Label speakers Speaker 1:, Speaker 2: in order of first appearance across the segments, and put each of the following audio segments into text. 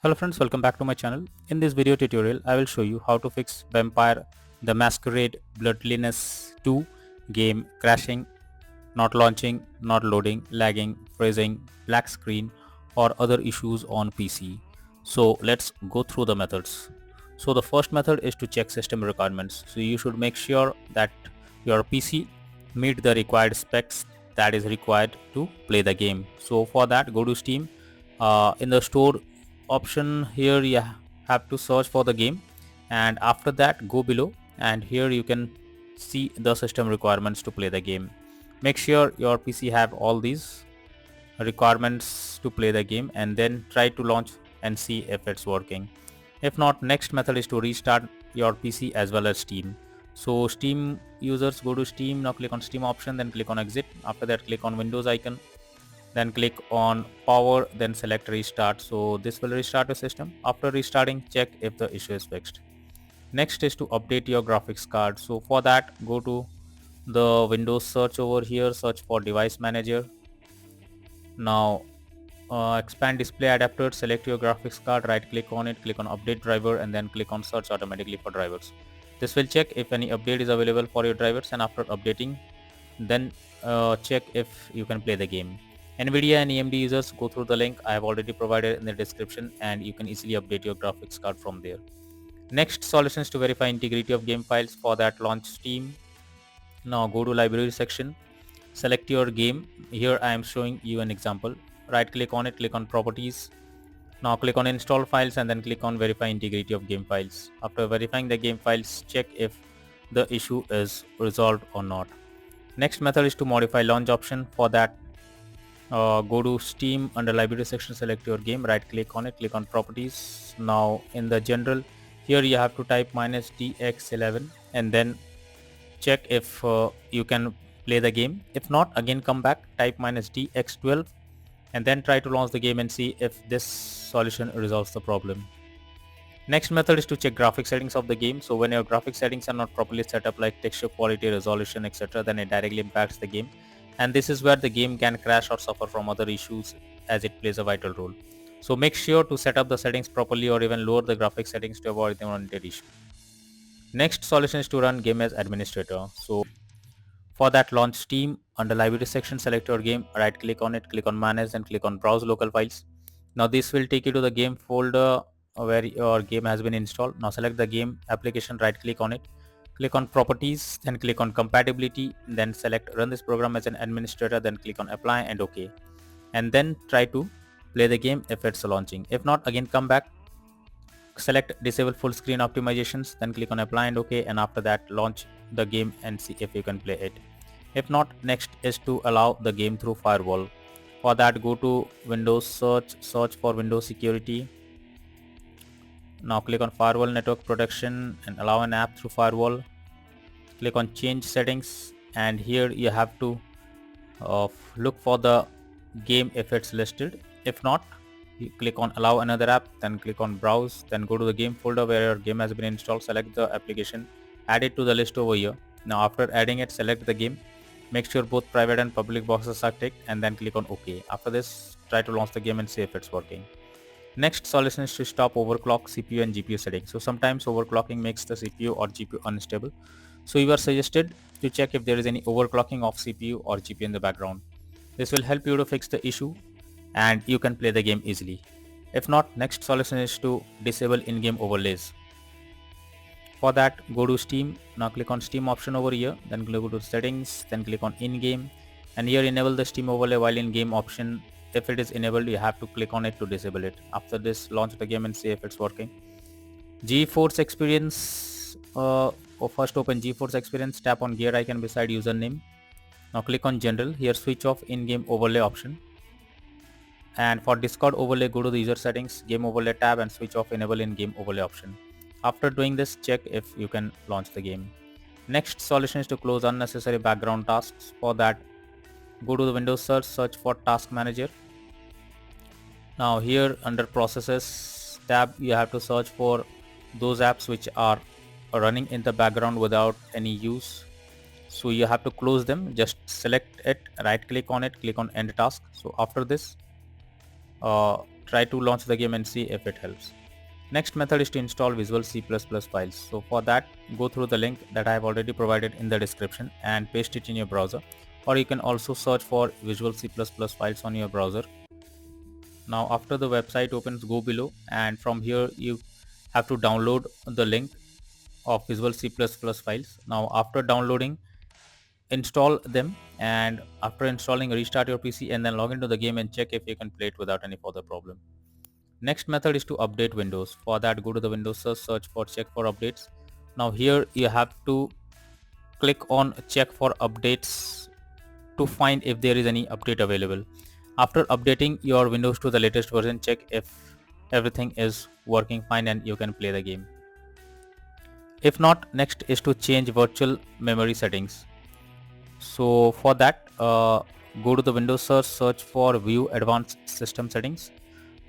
Speaker 1: Hello friends, welcome back to my channel. In this video tutorial, I will show you how to fix Vampire the Masquerade Bloodlines 2 game crashing, not launching, not loading, lagging, freezing, black screen or other issues on PC. So let's go through the methods. So the first method is to check system requirements. So you should make sure that your PC meet the required specs that is required to play the game. So for that, go to Steam. In the store option here, you have to search for the game, and after that go below, and here you can see the system requirements to play the game. Make sure your PC have all these requirements to play the game, and then try to launch and see if it's working. If not, next method is to restart your PC as well as Steam. So Steam users, go to Steam, now click on Steam option, then click on exit. After that, click on Windows icon, then click on power, then select restart. So this will restart the system. After restarting, check if the issue is fixed. Next is to update your graphics card. So for that, go to the Windows search over here, search for device manager. Now expand display adapter, select your graphics card, right click on it, click on update driver, and then click on search automatically for drivers. This will check if any update is available for your drivers, and after updating, then check if you can play the game. Nvidia and AMD users, go through the link I have already provided in the description, and you can easily update your graphics card from there. Next, solutions to verify integrity of game files. For that, launch Steam. Now go to library section, select your game. Here I am showing you an example. Right click on it, click on properties. Now click on install files, and then click on verify integrity of game files. After verifying the game files, check if the issue is resolved or not. Next method is to modify launch option. For that, go to Steam, under library section, select your game, right click on it, click on properties. Now in the general, here you have to type -dx11, and then check if you can play the game. If not, again come back, type -dx12, and then try to launch the game and see if this solution resolves the problem. Next method is to check graphic settings of the game. So when your graphic settings are not properly set up, like texture quality, resolution, etc., then it directly impacts the game, and this is where the game can crash or suffer from other issues, as it plays a vital role. So make sure to set up the settings properly, or even lower the graphic settings to avoid the unwanted issue. Next solution is to run game as administrator. So for that, launch Steam, under library section, select your game, right click on it, click on manage, and click on browse local files. Now this will take you to the game folder where your game has been installed. Now select the game application, right click on it, click on properties, then click on compatibility, then select run this program as an administrator, then click on apply and OK, and then try to play the game if it's launching. If not, again come back, select disable full screen optimizations, then click on apply and OK, and after that launch the game and see if you can play it. If not, next is to allow the game through firewall. For that, go to Windows search for Windows security. Now click on firewall network protection and allow an app through firewall. Click on change settings, and here you have to look for the game if it's listed. If not, you click on allow another app, then click on browse, then go to the game folder where your game has been installed, select the application, add it to the list over here. Now after adding it, select the game, make sure both private and public boxes are ticked, and then click on OK. After this, try to launch the game and see if it's working. Next solution is to stop overclock CPU and GPU settings. So sometimes overclocking makes the CPU or GPU unstable. So you are suggested to check if there is any overclocking of CPU or GPU in the background. This will help you to fix the issue, and you can play the game easily. If not, next solution is to disable in-game overlays. For that, go to Steam. Now click on Steam option over here, then go to settings, then click on in-game, and here enable the Steam overlay while in-game option. If it is enabled, you have to click on it to disable it. After this, launch the game and see if it's working. GeForce Experience, first open GeForce Experience, tap on gear icon beside username. Now click on general, here switch off in-game overlay option. And for Discord overlay, go to the user settings, game overlay tab, and switch off enable in-game overlay option. After doing this, check if you can launch the game. Next solution is to close unnecessary background tasks. For that, go to the Windows search for task manager. Now here under processes tab, you have to search for those apps which are running in the background without any use. So you have to close them. Just select it, right click on it, click on end task. So after this, try to launch the game and see if it helps. Next method is to install Visual C++ files. So for that, go through the link that I have already provided in the description and paste it in your browser, or you can also search for Visual C++ files on your browser. Now after the website opens, go below, and from here you have to download the link of Visual C++ files. Now after downloading, install them, and after installing, restart your PC and then log into the game and check if you can play it without any further problem. Next method is to update Windows. For that, go to the Windows search for check for updates. Now here you have to click on check for updates to find if there is any update available. After updating your Windows to the latest version, check if everything is working fine and you can play the game. If not, next is to change virtual memory settings. So for that, go to the Windows search for view advanced system settings.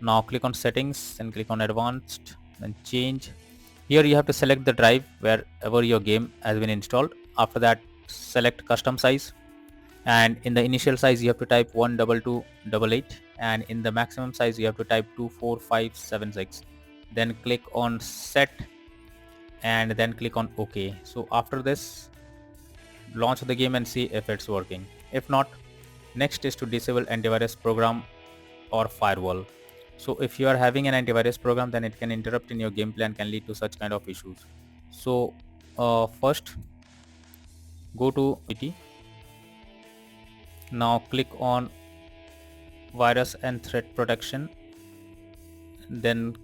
Speaker 1: Now click on settings and click on advanced, then change. Here you have to select the drive wherever your game has been installed. After that, select custom size, and in the initial size you have to type 12288, and in the maximum size you have to type 24576. Then click on set and then click on OK. So after this, launch the game and see if it's working. If not, next is to disable antivirus program or firewall. So if you are having an antivirus program, then it can interrupt in your gameplay and can lead to such kind of issues. So first go to IT. Now click on virus and threat protection, then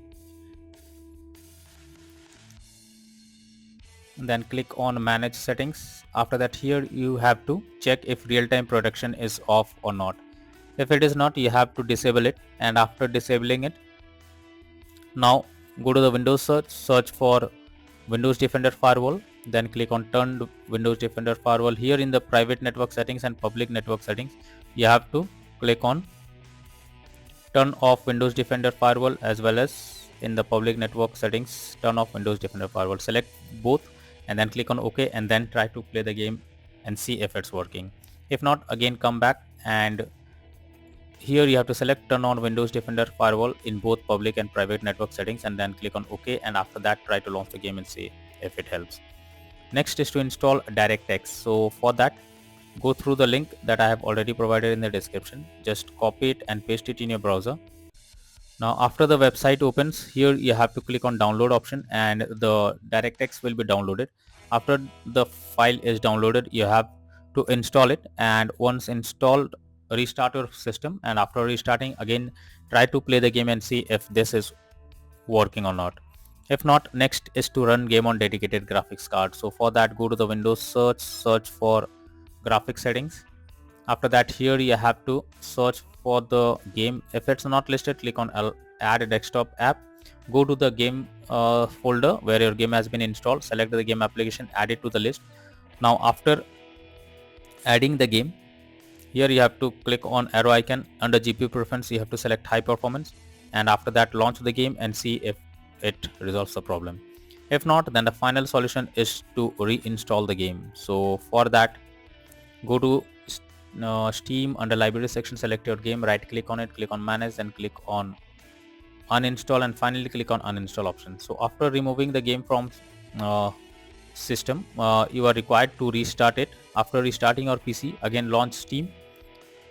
Speaker 1: click on manage settings. After that, here you have to check if real-time protection is off or not. If it is not, you have to disable it, and after disabling it, now go to the Windows search for Windows Defender Firewall, then click on turn Windows Defender Firewall. Here in the private network settings and public network settings, you have to click on turn off Windows Defender Firewall, as well as in the public network settings, turn off Windows Defender Firewall. Select both and then click on OK, and then try to play the game and see if it's working. If not, again come back, and here you have to select turn on Windows Defender Firewall in both public and private network settings, and then click on OK, and after that try to launch the game and see if it helps. Next is to install DirectX. So for that, go through the link that I have already provided in the description. Just copy it and paste it in your browser. Now after the website opens, here you have to click on download option and the DirectX will be downloaded. After the file is downloaded, you have to install it, and once installed, restart your system, and after restarting, again try to play the game and see if this is working or not. If not, next is to run game on dedicated graphics card. So for that, go to the Windows search for graphics settings. After that, here you have to search for the game. If it's not listed, click on add a desktop app. Go to the game folder where your game has been installed, select the game application, add it to the list. Now after adding the game, here you have to click on arrow icon. Under GPU preference, you have to select high performance, and after that launch the game and see if it resolves the problem. If not, then the final solution is to reinstall the game. So for that, go to Steam, under library section, select your game, right click on it, click on manage, then click on uninstall, and finally click on uninstall option. So after removing the game from system, you are required to restart it. After restarting your PC, again launch Steam.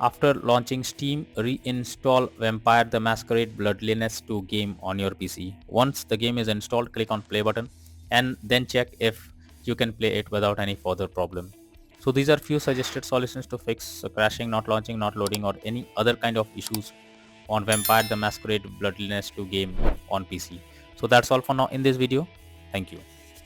Speaker 1: After launching Steam, reinstall Vampire the Masquerade Bloodlines 2 game on your PC. Once the game is installed, click on play button and then check if you can play it without any further problem. So these are few suggested solutions to fix crashing, not launching, not loading, or any other kind of issues on Vampire the Masquerade Bloodlines 2 game on PC. So that's all for now in this video. Thank you.